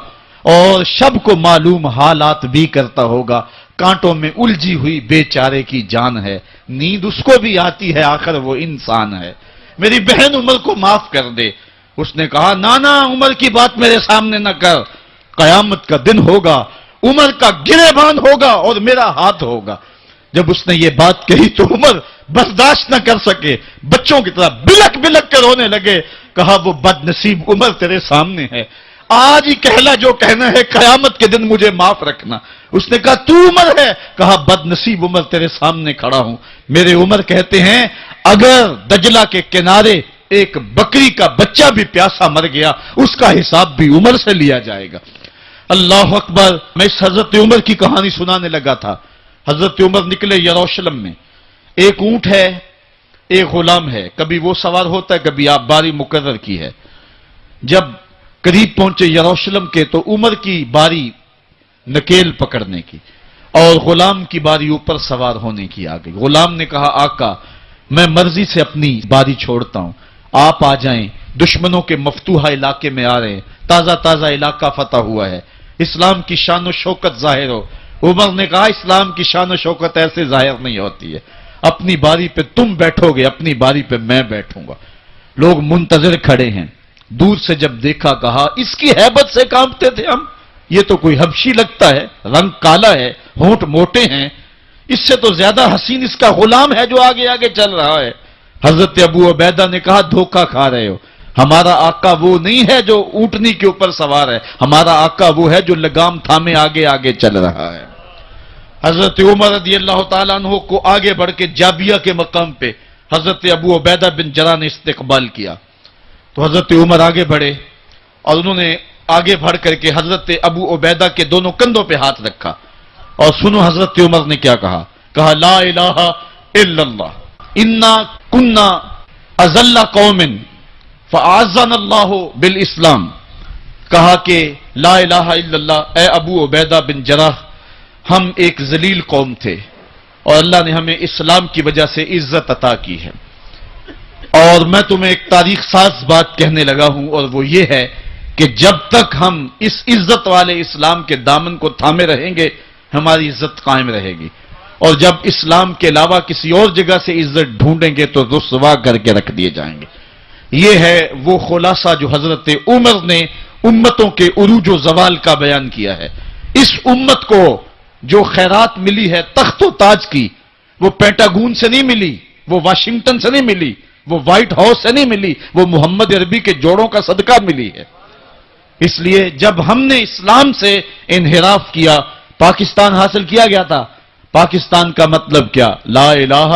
اور شب کو معلوم حالات بھی کرتا ہوگا، کانٹوں میں الجھی ہوئی بیچارے کی جان ہے، نیند اس کو بھی آتی ہے، آخر وہ انسان ہے، میری بہن عمر کو معاف کر دے۔ اس نے کہا نانا عمر کی بات میرے سامنے نہ کر، قیامت کا دن ہوگا، عمر کا گریبان ہوگا اور میرا ہاتھ ہوگا۔ جب اس نے یہ بات کہی تو عمر برداشت نہ کر سکے، بچوں کی طرح بلک بلک کر رونے لگے۔ کہا وہ بد نصیب عمر تیرے سامنے ہے، آج ہی کہلا جو کہنا ہے، قیامت کے دن مجھے معاف رکھنا۔ اس نے کہا تو عمر ہے؟ کہا بد نصیب عمر تیرے سامنے کھڑا ہوں۔ میرے عمر کہتے ہیں اگر دجلہ کے کنارے ایک بکری کا بچہ بھی پیاسا مر گیا اس کا حساب بھی عمر سے لیا جائے گا۔ اللہ اکبر۔ میں اس حضرت عمر کی کہانی سنانے لگا تھا۔ حضرت عمر نکلے یروشلم میں، ایک اونٹ ہے ایک غلام ہے، کبھی وہ سوار ہوتا ہے کبھی آپ باری مقرر کی ہے۔ جب قریب پہنچے یروشلم کے تو عمر کی باری نکیل پکڑنے کی اور غلام کی باری اوپر سوار ہونے کی آ گئی۔ غلام نے کہا آقا میں مرضی سے اپنی باری چھوڑتا ہوں، آپ آ جائیں دشمنوں کے مفتوحہ علاقے میں آ رہے ہیں، تازہ تازہ علاقہ فتح ہوا ہے، اسلام کی شان و شوکت ظاہر ہو۔ عمر نے کہا اسلام کی شان و شوکت ایسے ظاہر نہیں ہوتی ہے، اپنی باری پہ تم بیٹھو گے، اپنی باری پہ میں بیٹھوں گا۔ لوگ منتظر کھڑے ہیں، دور سے جب دیکھا کہا اس کی ہیبت سے کانپتے تھے ہم، یہ تو کوئی حبشی لگتا ہے، رنگ کالا ہے، ہونٹ موٹے ہیں، اس سے تو زیادہ حسین اس کا غلام ہے جو آگے آگے چل رہا ہے۔ حضرت ابو عبیدہ نے کہا دھوکہ کھا رہے ہو، ہمارا آقا وہ نہیں ہے جو اونٹنی کے اوپر سوار ہے، ہمارا آقا وہ ہے جو لگام تھامے آگے آگے چل رہا ہے۔ حضرت عمر رضی اللہ تعالیٰ عنہ کو آگے بڑھ کے جابیہ کے مقام پہ حضرت ابو عبیدہ بن جراح نے استقبال کیا، تو حضرت عمر آگے بڑھے اور انہوں نے آگے بڑھ کر کے حضرت ابو عبیدہ کے دونوں کندھوں پہ ہاتھ رکھا، اور سنو حضرت عمر نے کیا کہا لا الہ الا اللہ انا کنا اذل قوم فاعزنا اللہ بالاسلام، کہا کہ لا الہ الا اللہ، اے ابو عبیدہ بن جراح، ہم ایک ذلیل قوم تھے اور اللہ نے ہمیں اسلام کی وجہ سے عزت عطا کی ہے۔ اور میں تمہیں ایک تاریخ ساز بات کہنے لگا ہوں، اور وہ یہ ہے کہ جب تک ہم اس عزت والے اسلام کے دامن کو تھامے رہیں گے ہماری عزت قائم رہے گی، اور جب اسلام کے علاوہ کسی اور جگہ سے عزت ڈھونڈیں گے تو رسوا کر کے رکھ دیے جائیں گے۔ یہ ہے وہ خلاصہ جو حضرت عمر نے امتوں کے عروج و زوال کا بیان کیا ہے۔ اس امت کو جو خیرات ملی ہے تخت و تاج کی، وہ پینٹاگون سے نہیں ملی، وہ واشنگٹن سے نہیں ملی، وہ وائٹ ہاؤس سے نہیں ملی، وہ محمد عربی کے جوڑوں کا صدقہ ملی ہے۔ اس لیے جب ہم نے اسلام سے انحراف کیا، پاکستان حاصل کیا گیا تھا، پاکستان کا مطلب کیا؟ لا الہ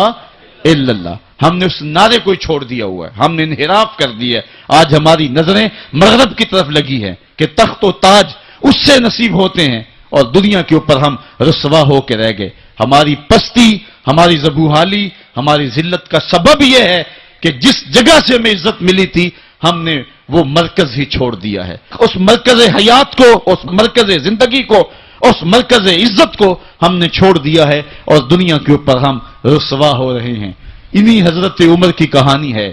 الا اللہ، ہم نے اس نعرے کو چھوڑ دیا ہوا ہے، ہم نے انحراف کر دیا ہے۔ آج ہماری نظریں مغرب کی طرف لگی ہیں کہ تخت و تاج اس سے نصیب ہوتے ہیں، اور دنیا کے اوپر ہم رسوا ہو کے رہ گئے۔ ہماری پستی، ہماری زبوحالی، ہماری ذلت کا سبب یہ ہے کہ جس جگہ سے ہمیں عزت ملی تھی ہم نے وہ مرکز ہی چھوڑ دیا ہے۔ اس مرکز حیات کو، اس مرکز زندگی کو، اس مرکز عزت کو ہم نے چھوڑ دیا ہے اور دنیا کے اوپر ہم رسوا ہو رہے ہیں۔ انہی حضرت عمر کی کہانی ہے۔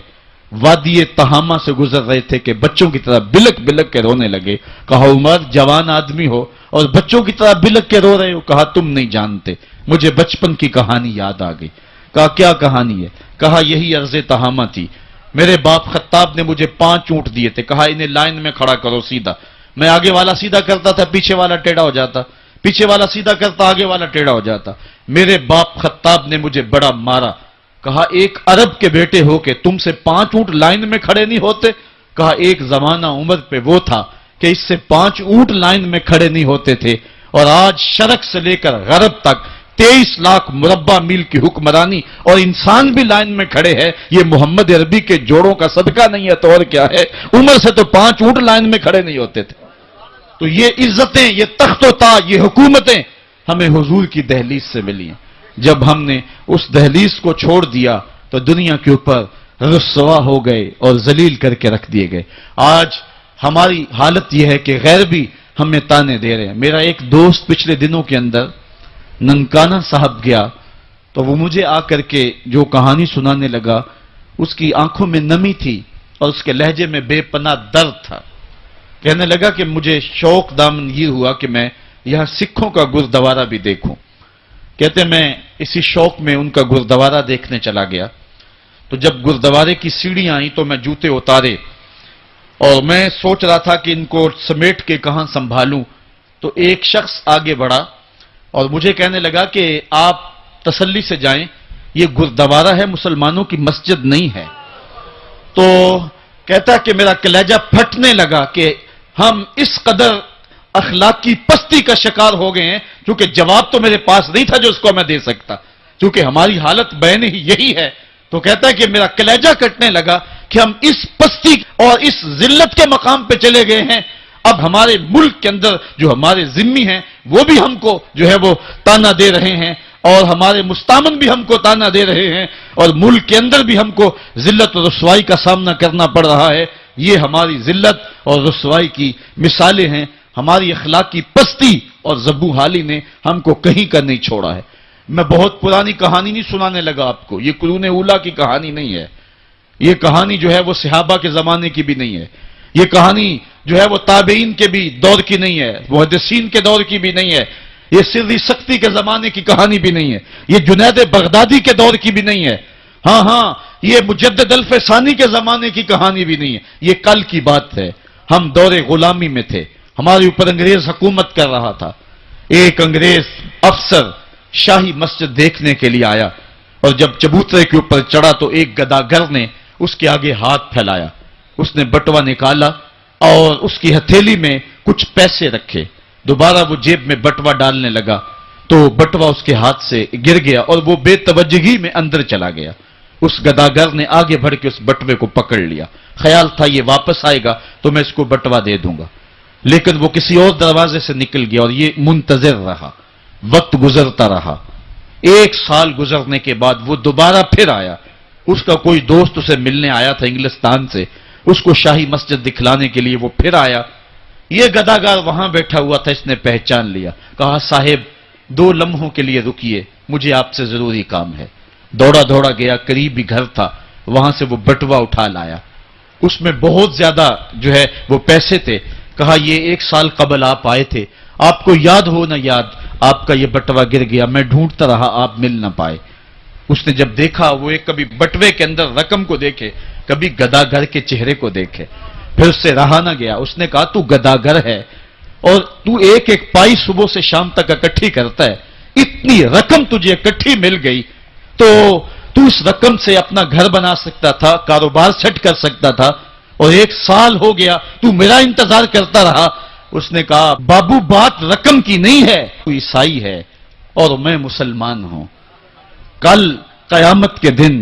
وادی تہامہ سے گزر رہے تھے کہ بچوں کی طرح بلک بلک کے رونے لگے۔ کہا عمر جوان آدمی ہو اور بچوں کی طرح بلک کے رو رہے ہو؟ کہا تم نہیں جانتے، مجھے بچپن کی کہانی یاد آ گئی۔ کہا کیا کہانی ہے؟ کہا یہی عرض تہامہ تھی، میرے باپ خطاب نے مجھے 5 اونٹ دیے تھے، کہا انہیں لائن میں کھڑا کرو سیدھا، میں آگے والا سیدھا کرتا تھا، پیچھے والا ٹیڑھا ہو جاتا، پیچھے والا سیدھا کرتا، آگے والا ٹیڑھا ہو جاتا۔ میرے باپ خطاب نے مجھے بڑا مارا۔ کہا ایک عرب کے بیٹے ہو کہ تم سے 5 اونٹ لائن میں کھڑے نہیں ہوتے؟ کہا ایک زمانہ عمر پہ وہ تھا کہ اس سے 5 اونٹ لائن میں کھڑے نہیں ہوتے تھے، اور آج شرق سے لے کر غرب تک 23 لاکھ مربع میل کی حکمرانی اور انسان بھی لائن میں کھڑے ہیں۔ یہ محمد عربی کے جوڑوں کا صدقہ نہیں ہے تو اور کیا ہے؟ عمر سے تو 5 اونٹ لائن میں کھڑے نہیں ہوتے تھے۔ تو یہ عزتیں، یہ تخت و تاج، یہ حکومتیں ہمیں حضور کی دہلیز سے ملی ہیں۔ جب ہم نے اس دہلیز کو چھوڑ دیا تو دنیا کے اوپر رسوا ہو گئے اور ذلیل کر کے رکھ دیے گئے۔ آج ہماری حالت یہ ہے کہ غیر بھی ہمیں تانے دے رہے ہیں۔ میرا ایک دوست پچھلے دنوں کے اندر ننکانہ صاحب گیا تو وہ مجھے آ کر کے جو کہانی سنانے لگا، اس کی آنکھوں میں نمی تھی اور اس کے لہجے میں بے پناہ درد تھا۔ کہنے لگا کہ مجھے شوق دامن یہ ہوا کہ میں یہاں سکھوں کا گردوارہ بھی دیکھوں۔ کہتے میں اسی شوق میں ان کا گردوارہ دیکھنے چلا گیا، تو جب گردوارے کی سیڑھیاں آئیں تو میں جوتے اتارے اور میں سوچ رہا تھا کہ ان کو سمیٹ کے کہاں سنبھالوں، تو ایک شخص آگے بڑھا اور مجھے کہنے لگا کہ آپ تسلی سے جائیں، یہ گردوارہ ہے، مسلمانوں کی مسجد نہیں ہے۔ تو کہتا کہ میرا کلیجہ پھٹنے لگا کہ ہم اس قدر اخلاقی پستی کا شکار ہو گئے ہیں، کیونکہ جواب تو میرے پاس نہیں تھا جو اس کو میں دے سکتا، کیونکہ ہماری حالت بین ہی یہی ہے۔ تو کہتا ہے کہ میرا کلیجہ کٹنے لگا کہ ہم اس پستی اور اس ذلت کے مقام پہ چلے گئے ہیں۔ اب ہمارے ملک کے اندر جو ہمارے ذمی ہیں وہ بھی ہم کو جو ہے وہ تانا دے رہے ہیں، اور ہمارے مستامن بھی ہم کو تانا دے رہے ہیں، اور ملک کے اندر بھی ہم کو ذلت اور رسوائی کا سامنا کرنا پڑ رہا ہے۔ یہ ہماری ذلت اور رسوائی کی مثالیں ہیں۔ ہماری اخلاقی پستی اور زبو حالی نے ہم کو کہیں کا نہیں چھوڑا ہے۔ میں بہت پرانی کہانی نہیں سنانے لگا آپ کو، یہ قرون اولیٰ کی کہانی نہیں ہے، یہ کہانی جو ہے وہ صحابہ کے زمانے کی بھی نہیں ہے، یہ کہانی جو ہے وہ تابعین کے بھی دور کی نہیں ہے، محدثین کے دور کی بھی نہیں ہے، یہ سری سختی کے زمانے کی کہانی بھی نہیں ہے، یہ جنید بغدادی کے دور کی بھی نہیں ہے، ہاں یہ مجدد الفسانی کے زمانے کی کہانی بھی نہیں ہے، یہ کل کی بات ہے۔ ہم دور غلامی میں تھے، ہمارے اوپر انگریز حکومت کر رہا تھا، ایک انگریز افسر شاہی مسجد دیکھنے کے لیے آیا، اور جب چبوترے کے اوپر چڑھا تو ایک گداگر نے اس کے آگے ہاتھ پھیلایا، اس نے بٹوا نکالا اور اس کی ہتھیلی میں کچھ پیسے رکھے، دوبارہ وہ جیب میں بٹوا ڈالنے لگا تو بٹوا اس کے ہاتھ سے گر گیا اور وہ بے توجہی میں اندر چلا گیا۔ اس گداگر نے آگے بڑھ کے اس بٹوے کو پکڑ لیا، خیال تھا یہ واپس آئے گا تو میں اس کو بٹوا دے دوں گا، لیکن وہ کسی اور دروازے سے نکل گیا اور یہ منتظر رہا، وقت گزرتا رہا۔ 1 سال گزرنے کے بعد وہ دوبارہ پھر آیا، اس کا کوئی دوست اسے ملنے آیا تھا انگلستان سے، اس کو شاہی مسجد دکھلانے کے لیے وہ پھر آیا، یہ گداگر وہاں بیٹھا ہوا تھا، اس نے پہچان لیا، کہا صاحب 2 لمحوں کے لیے رکیے، مجھے آپ سے ضروری کام ہے۔ دوڑا دوڑا گیا، قریب ہی گھر تھا، وہاں سے وہ بٹوا اٹھا لایا، اس میں بہت زیادہ جو ہے وہ پیسے تھے، کہا یہ 1 سال قبل آپ آئے تھے، آپ کو یاد ہو نہ یاد، آپ کا یہ بٹوا گر گیا، میں ڈھونڈتا رہا، آپ مل نہ پائے۔ اس نے جب دیکھا، وہ ایک کبھی بٹوے کے اندر رقم کو دیکھے، کبھی گداگر کے چہرے کو دیکھے، پھر اس سے رہا نہ گیا، اس نے کہا تو گداگر ہے اور تو ایک ایک پائی صبح سے شام تک اکٹھی کرتا ہے، اتنی رقم تجھے اکٹھی مل گئی تو تو اس رقم سے اپنا گھر بنا سکتا تھا، کاروبار سیٹ کر سکتا تھا، اور 1 سال ہو گیا تو میرا انتظار کرتا رہا۔ اس نے کہا بابو بات رقم کی نہیں ہے، تو عیسائی ہے اور میں مسلمان ہوں، کل قیامت کے دن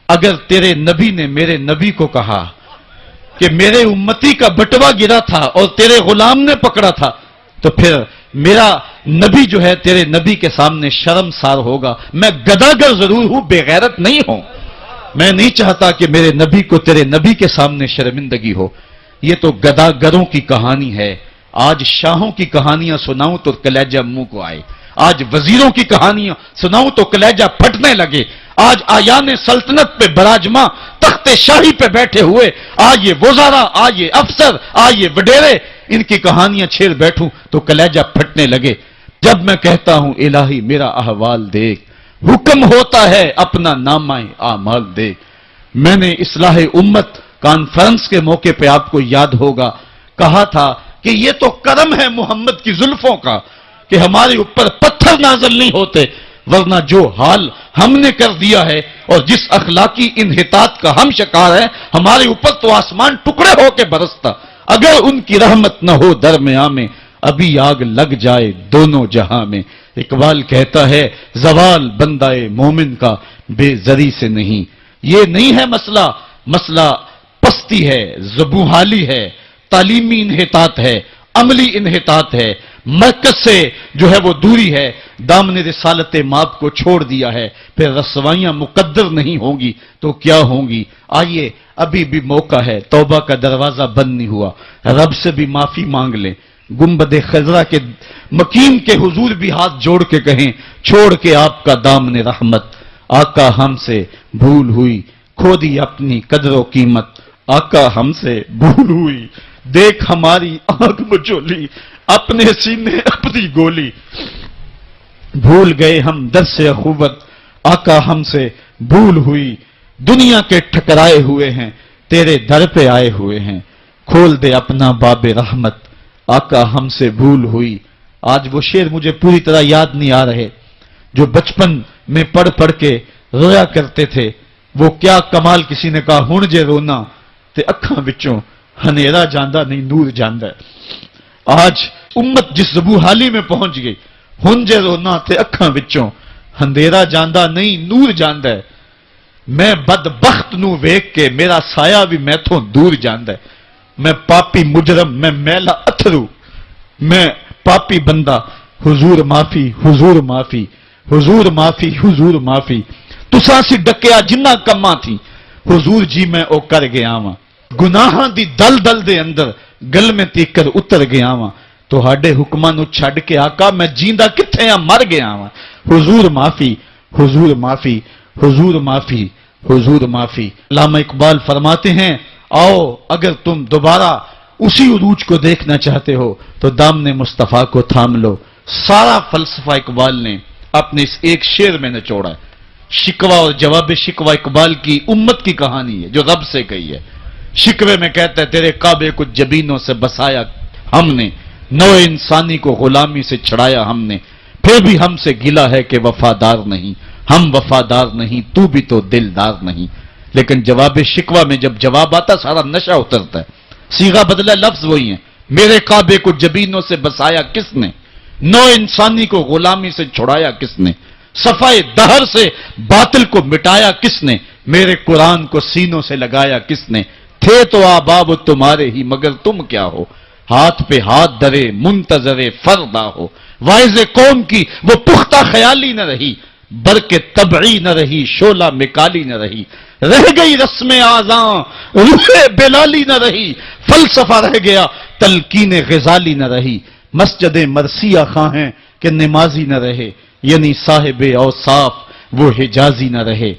اگر تیرے نبی نے میرے نبی کو کہا کہ میرے امتی کا بٹوا گرا تھا اور تیرے غلام نے پکڑا تھا، تو پھر میرا نبی جو ہے تیرے نبی کے سامنے شرمسار ہوگا۔ میں گداگر ضرور ہوں، بے غیرت نہیں ہوں، میں نہیں چاہتا کہ میرے نبی کو تیرے نبی کے سامنے شرمندگی ہو۔ یہ تو گداگروں کی کہانی ہے، آج شاہوں کی کہانیاں سناؤں تو کلیجہ منہ کو آئے، آج وزیروں کی کہانیاں سناؤں تو کلیجہ پھٹنے لگے، آج آیان سلطنت پہ براجماں تخت شاہی پہ بیٹھے ہوئے، آج یہ وزراء، آج یہ افسر، آج یہ وڈیرے، ان کی کہانیاں چھیڑ بیٹھوں تو کلیجہ پھٹنے لگے۔ جب میں کہتا ہوں الہی میرا احوال دیکھ، حکم ہوتا ہے اپنا نامہ اعمال دیکھ۔ میں نے اصلاح امت کانفرنس کے موقع پہ آپ کو یاد ہوگا کہا تھا کہ یہ تو کرم ہے محمد کی زلفوں کا کہ ہمارے اوپر پتھر نازل نہیں ہوتے، ورنہ جو حال ہم نے کر دیا ہے اور جس اخلاقی انحطاط کا ہم شکار ہیں، ہمارے اوپر تو آسمان ٹکڑے ہو کے برستا، اگر ان کی رحمت نہ ہو درمیاں میں، ابھی آگ لگ جائے دونوں جہاں میں۔ اقبال کہتا ہے زوال بندہ مومن کا بے زری سے نہیں، یہ نہیں ہے مسئلہ، مسئلہ پستی ہے، زبوحالی ہے، تعلیمی انحطاط ہے، عملی انحطاط ہے، مرکز سے جو ہے وہ دوری ہے، دامن رسالت ماب کو چھوڑ دیا ہے، پھر رسوائیاں مقدر نہیں ہوں گی تو کیا ہوں گی۔ آئیے ابھی بھی موقع ہے، توبہ کا دروازہ بند نہیں ہوا، رب سے بھی معافی مانگ لیں، گنبد خضرا کے مکین کے حضور بھی ہاتھ جوڑ کے کہیں چھوڑ کے آپ کا دامن رحمت، آقا ہم سے بھول ہوئی، کھو دی اپنی قدر و قیمت، آقا ہم سے بھول ہوئی، دیکھ ہماری آنکھ مچولی، اپنے سینے اپنی گولی، بھول گئے ہم درس اخوت، آقا ہم سے بھول ہوئی، دنیا کے ٹھکرائے ہوئے ہیں، تیرے در پہ آئے ہوئے ہیں، کھول دے اپنا باب رحمت، آقا ہم سے بھول ہوئی۔ آج وہ شعر مجھے پوری طرح یاد نہیں آ رہے جو بچپن میں پڑھ پڑھ کے رویا کرتے تھے، وہ کیا کمال، کسی نے کہا ہن جے رونا تے اکھاں وچوں ہنیرا جاندہ نہیں نور جاندہ ہے۔ آج امت جس زبوحالی میں پہنچ گئی، ہن جے رونا تے اکھاں وچوں ہندیرا جاندہ نہیں نور جاندہ ہے، میں بدبخت نو ویکھ کے میرا سایہ بھی میتھوں دور جاندہ ہے، میں پاپی مجرم، میں میلا اتھرو، میں پاپی بندہ، حضور معافی، حضور معافی، حضور معافی، حضور معافی، تساں سی ڈکیا جنہ کماں تھی، حضور جی میں او کر گیا واں، گناہاں دی دل دل دے اندر گل میں تیکر اتر گیا واں، تہاڈے حکماں نو چھڈ کے آقا میں جیندا کتھے مر گیا واں، حضور معافی، حضور معافی، حضور معافی، حضور معافی۔ علامہ اقبال فرماتے ہیں آؤ اگر تم دوبارہ اسی عروج کو دیکھنا چاہتے ہو تو دامن مصطفیٰ کو تھام لو۔ سارا فلسفہ اقبال نے اپنے اس ایک شعر میں نچوڑا ہے۔ شکوہ اور جواب شکوہ اقبال کی امت کی کہانی ہے جو رب سے کہی ہے۔ شکوے میں کہتا ہے تیرے کعبے کو جبینوں سے بسایا ہم نے، نو انسانی کو غلامی سے چھڑایا ہم نے، پھر بھی ہم سے گلا ہے کہ وفادار نہیں، ہم وفادار نہیں تو بھی تو دلدار نہیں۔ لیکن جواب شکوہ میں جب جواب آتا سارا نشہ اترتا ہے، صیغہ بدلا، لفظ وہی ہیں۔ میرے کعبے کو جبینوں سے بسایا کس نے، نو انسانی کو غلامی سے چھڑایا کس نے، صفائے دہر سے باطل کو مٹایا کس نے، میرے قرآن کو سینوں سے لگایا کس نے، تھے تو آباب تمہارے ہی مگر تم کیا ہو، ہاتھ پہ ہاتھ درے منتظر فردا ہو، واعظ قوم کی وہ پختہ خیالی نہ رہی، برق طبعی نہ رہی، شعلہ مکالی نہ رہی، رہ گئی رسم آذاں روح بلالی نہ رہی، فلسفہ رہ گیا تلقین غزالی نہ رہی، مسجد مرثیہ خواہیں کہ نمازی نہ رہے، یعنی صاحب اوصاف وہ حجازی نہ رہے۔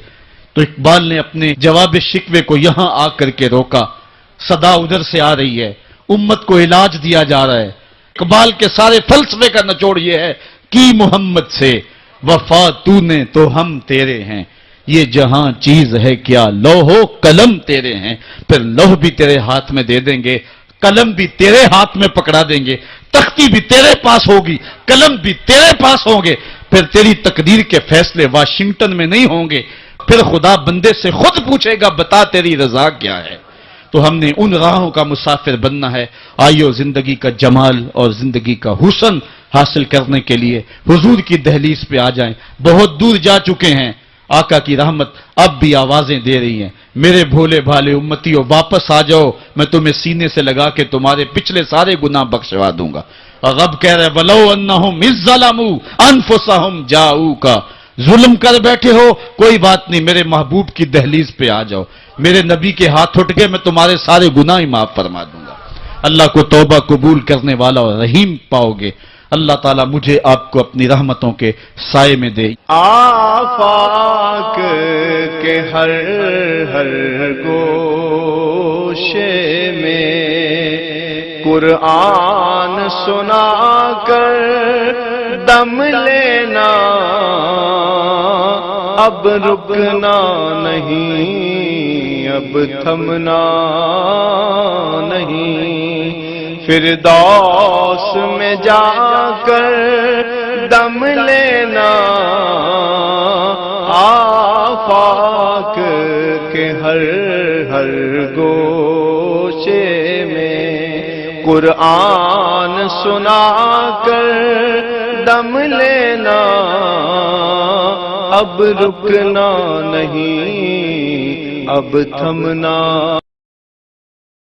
تو اقبال نے اپنے جواب شکوے کو یہاں آ کر کے روکا۔ صدا ادھر سے آ رہی ہے، امت کو علاج دیا جا رہا ہے۔ اقبال کے سارے فلسفے کا نچوڑ یہ ہے کہ محمد سے وفا تو نے تو ہم تیرے ہیں، یہ جہاں چیز ہے کیا لوح و قلم تیرے ہیں، پھر لوح بھی تیرے ہاتھ میں دے دیں گے، قلم بھی تیرے ہاتھ میں پکڑا دیں گے، تختی بھی تیرے پاس ہوگی، قلم بھی تیرے پاس ہوں گے، پھر تیری تقدیر کے فیصلے واشنگٹن میں نہیں ہوں گے، پھر خدا بندے سے خود پوچھے گا بتا تیری رضا کیا ہے۔ تو ہم نے ان راہوں کا مسافر بننا ہے۔ آئیو زندگی کا جمال اور زندگی کا حسن حاصل کرنے کے لیے حضور کی دہلیز پہ آ جائیں۔ بہت دور جا چکے ہیں، آقا کی رحمت اب بھی آوازیں دے رہی ہیں، میرے بھولے بھالے امتیوں واپس آ جاؤ، میں تمہیں سینے سے لگا کے تمہارے پچھلے سارے گناہ بخشوا دوں گا۔ اور رب کہہ رہے وَلَوْ أَنَّهُمْ إِذْ ظَلَمُوا أَنفُسَهُمْ جَاءُوكَ، ظلم کر بیٹھے ہو کوئی بات نہیں، میرے محبوب کی دہلیز پہ آ جاؤ، میرے نبی کے ہاتھ اٹھ کے میں تمہارے سارے گناہ ہی معاف فرما دوں گا۔ اللہ کو توبہ قبول کرنے والا اور رحیم پاؤ گے۔ اللہ تعالیٰ مجھے آپ کو اپنی رحمتوں کے سائے میں دے۔ آفاق کے ہر ہر گوشے میں قرآن سنا کر دم لینا، اب رکنا نہیں، اب تھمنا نہیں، فردوس میں جا کر دم لینا، آفاق کے ہر ہر گوشے میں قرآن سنا کر دم لینا، اب رکنا نہیں، اب تھمنا